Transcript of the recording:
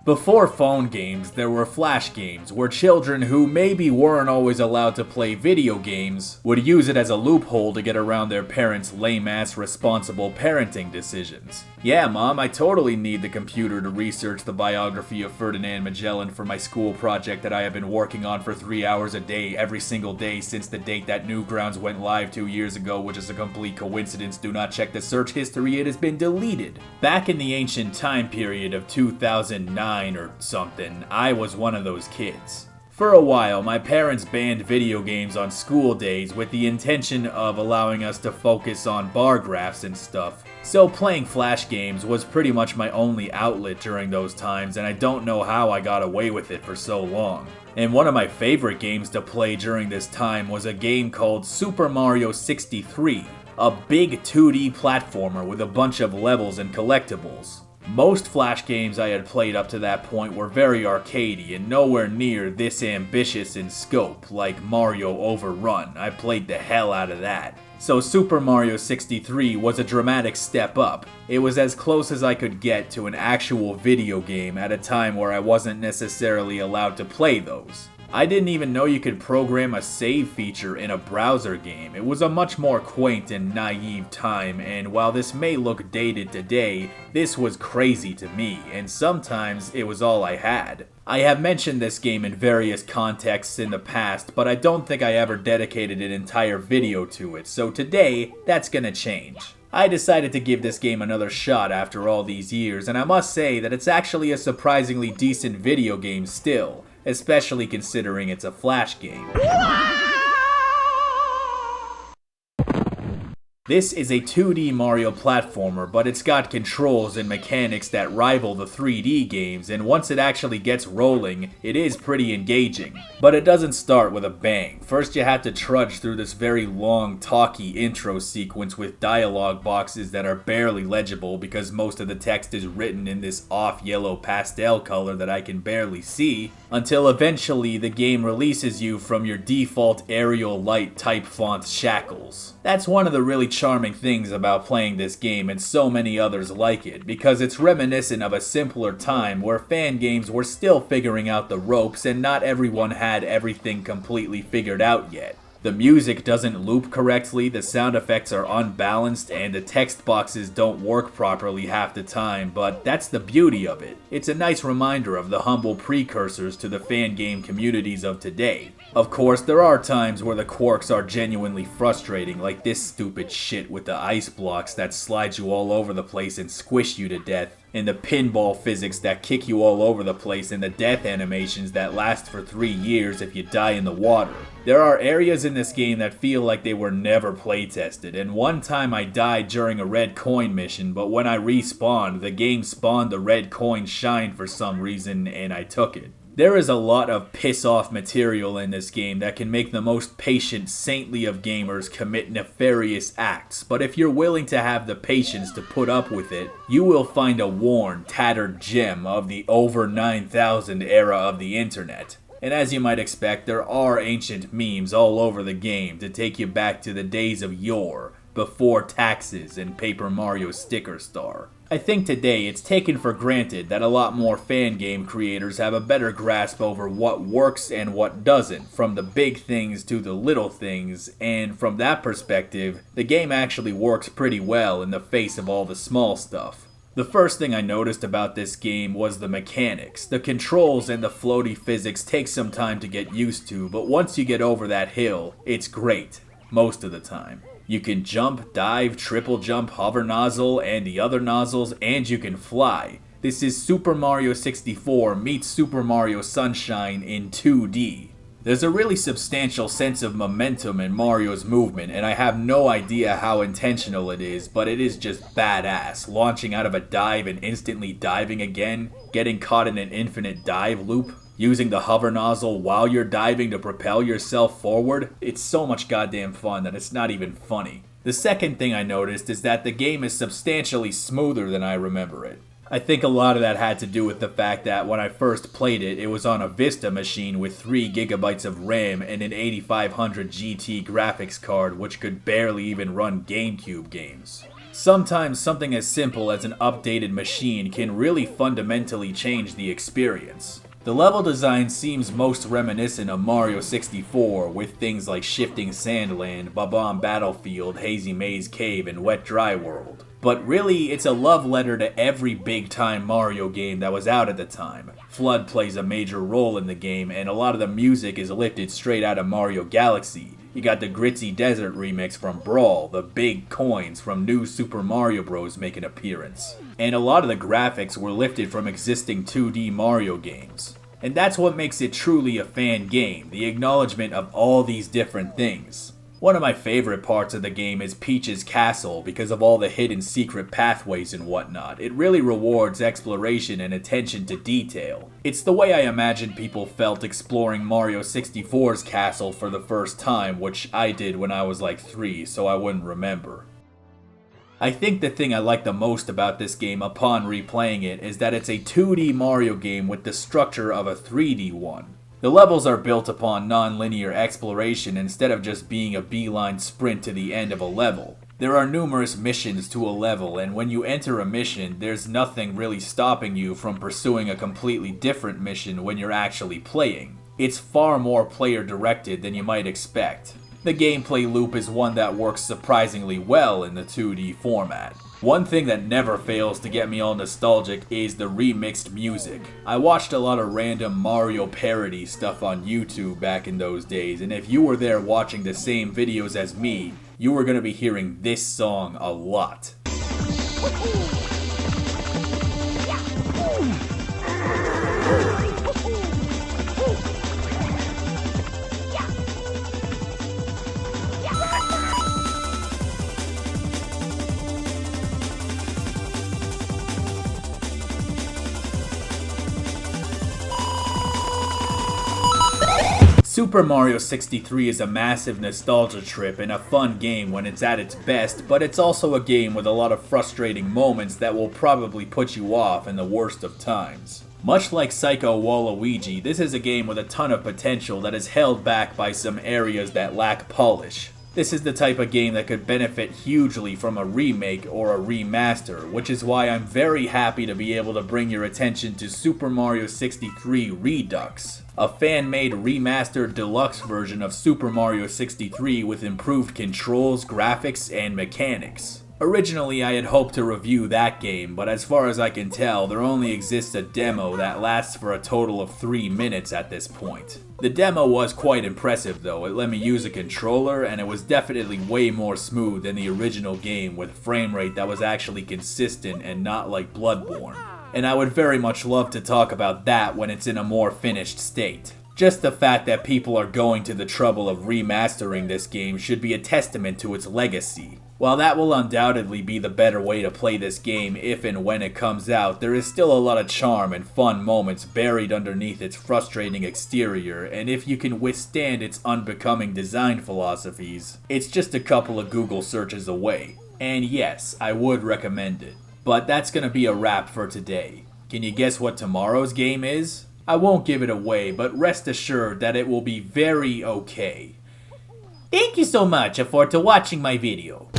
Before phone games, there were flash games, where children who maybe weren't always allowed to play video games would use it as a loophole to get around their parents' lame-ass responsible parenting decisions. Yeah, Mom, I totally need the computer to research the biography of Ferdinand Magellan for my school project that I have been working on for 3 hours a day every single day since the date that Newgrounds went live 2 years ago, which is a complete coincidence. Do not check the search history, it has been deleted. Back in the ancient time period of 2009, or something, I was one of those kids. For a while, my parents banned video games on school days with the intention of allowing us to focus on bar graphs and stuff. So playing flash games was pretty much my only outlet during those times, and I don't know how I got away with it for so long. And one of my favorite games to play during this time was a game called Super Mario 63, a big 2D platformer with a bunch of levels and collectibles. Most Flash games I had played up to that point were very arcadey and nowhere near this ambitious in scope, like Mario Overrun. I played the hell out of that. So Super Mario 63 was a dramatic step up. It was as close as I could get to an actual video game at a time where I wasn't necessarily allowed to play those. I didn't even know you could program a save feature in a browser game. It was a much more quaint and naive time, and while this may look dated today, this was crazy to me, and sometimes it was all I had. I have mentioned this game in various contexts in the past, but I don't think I ever dedicated an entire video to it, so today, that's gonna change. I decided to give this game another shot after all these years, and I must say that it's actually a surprisingly decent video game still, especially considering it's a Flash game. This is a 2D Mario platformer, but it's got controls and mechanics that rival the 3D games, and once it actually gets rolling, it is pretty engaging. But it doesn't start with a bang. First you have to trudge through this very long, talky intro sequence with dialogue boxes that are barely legible because most of the text is written in this off-yellow pastel color that I can barely see, until eventually the game releases you from your default Arial Light type font shackles. That's one of the really charming things about playing this game and so many others like it, because it's reminiscent of a simpler time where fan games were still figuring out the ropes and not everyone had everything completely figured out yet. The music doesn't loop correctly, the sound effects are unbalanced, and the text boxes don't work properly half the time, but that's the beauty of it. It's a nice reminder of the humble precursors to the fan game communities of today. Of course, there are times where the quirks are genuinely frustrating, like this stupid shit with the ice blocks that slide you all over the place and squish you to death, and the pinball physics that kick you all over the place, and the death animations that last for 3 years if you die in the water. There are areas in this game that feel like they were never playtested, and one time I died during a red coin mission, but when I respawned, the game spawned the red coin shine for some reason, and I took it. There is a lot of piss-off material in this game that can make the most patient, saintly of gamers commit nefarious acts, but if you're willing to have the patience to put up with it, you will find a worn, tattered gem of the over 9000 era of the internet. And as you might expect, there are ancient memes all over the game to take you back to the days of yore, before taxes and Paper Mario Sticker Star. I think today it's taken for granted that a lot more fan game creators have a better grasp over what works and what doesn't, from the big things to the little things, and from that perspective, the game actually works pretty well in the face of all the small stuff. The first thing I noticed about this game was the mechanics. The controls and the floaty physics take some time to get used to, but once you get over that hill, it's great, most of the time. You can jump, dive, triple jump, hover nozzle, and the other nozzles, and you can fly. This is Super Mario 64 meets Super Mario Sunshine in 2D. There's a really substantial sense of momentum in Mario's movement, and I have no idea how intentional it is, but it is just badass. Launching out of a dive and instantly diving again, getting caught in an infinite dive loop, using the hover nozzle while you're diving to propel yourself forward. It's so much goddamn fun that it's not even funny. The second thing I noticed is that the game is substantially smoother than I remember it. I think a lot of that had to do with the fact that when I first played it, it was on a Vista machine with 3 GB of RAM and an 8500 GT graphics card which could barely even run GameCube games. Sometimes something as simple as an updated machine can really fundamentally change the experience. The level design seems most reminiscent of Mario 64, with things like Shifting Sandland, Bob-omb Battlefield, Hazy Maze Cave, and Wet Dry World. But really, it's a love letter to every big-time Mario game that was out at the time. FLUDD plays a major role in the game, and a lot of the music is lifted straight out of Mario Galaxy. You got the Gritzy Desert remix from Brawl, the big coins from New Super Mario Bros. Make an appearance. And a lot of the graphics were lifted from existing 2D Mario games. And that's what makes it truly a fan game, the acknowledgement of all these different things. One of my favorite parts of the game is Peach's castle because of all the hidden secret pathways and whatnot. It really rewards exploration and attention to detail. It's the way I imagine people felt exploring Mario 64's castle for the first time, which I did when I was like 3, so I wouldn't remember. I think the thing I like the most about this game upon replaying it is that it's a 2D Mario game with the structure of a 3D one. The levels are built upon non-linear exploration instead of just being a beeline sprint to the end of a level. There are numerous missions to a level, and when you enter a mission, there's nothing really stopping you from pursuing a completely different mission when you're actually playing. It's far more player-directed than you might expect. The gameplay loop is one that works surprisingly well in the 2D format. One thing that never fails to get me all nostalgic is the remixed music. I watched a lot of random Mario parody stuff on YouTube back in those days, and if you were there watching the same videos as me, you were going to be hearing this song a lot. Super Mario 63 is a massive nostalgia trip and a fun game when it's at its best, but it's also a game with a lot of frustrating moments that will probably put you off in the worst of times. Much like Psycho Waluigi, this is a game with a ton of potential that is held back by some areas that lack polish. This is the type of game that could benefit hugely from a remake or a remaster, which is why I'm very happy to be able to bring your attention to Super Mario 63 Redux, a fan-made remastered deluxe version of Super Mario 63 with improved controls, graphics, and mechanics. Originally, I had hoped to review that game, but as far as I can tell, there only exists a demo that lasts for a total of 3 minutes at this point. The demo was quite impressive though. It let me use a controller, and it was definitely way more smooth than the original game with frame rate that was actually consistent and not like Bloodborne. And I would very much love to talk about that when it's in a more finished state. Just the fact that people are going to the trouble of remastering this game should be a testament to its legacy. While that will undoubtedly be the better way to play this game if and when it comes out, there is still a lot of charm and fun moments buried underneath its frustrating exterior, and if you can withstand its unbecoming design philosophies, it's just a couple of Google searches away. And yes, I would recommend it. But that's gonna be a wrap for today. Can you guess what tomorrow's game is? I won't give it away, but rest assured that it will be very okay. Thank you so much for watching my video.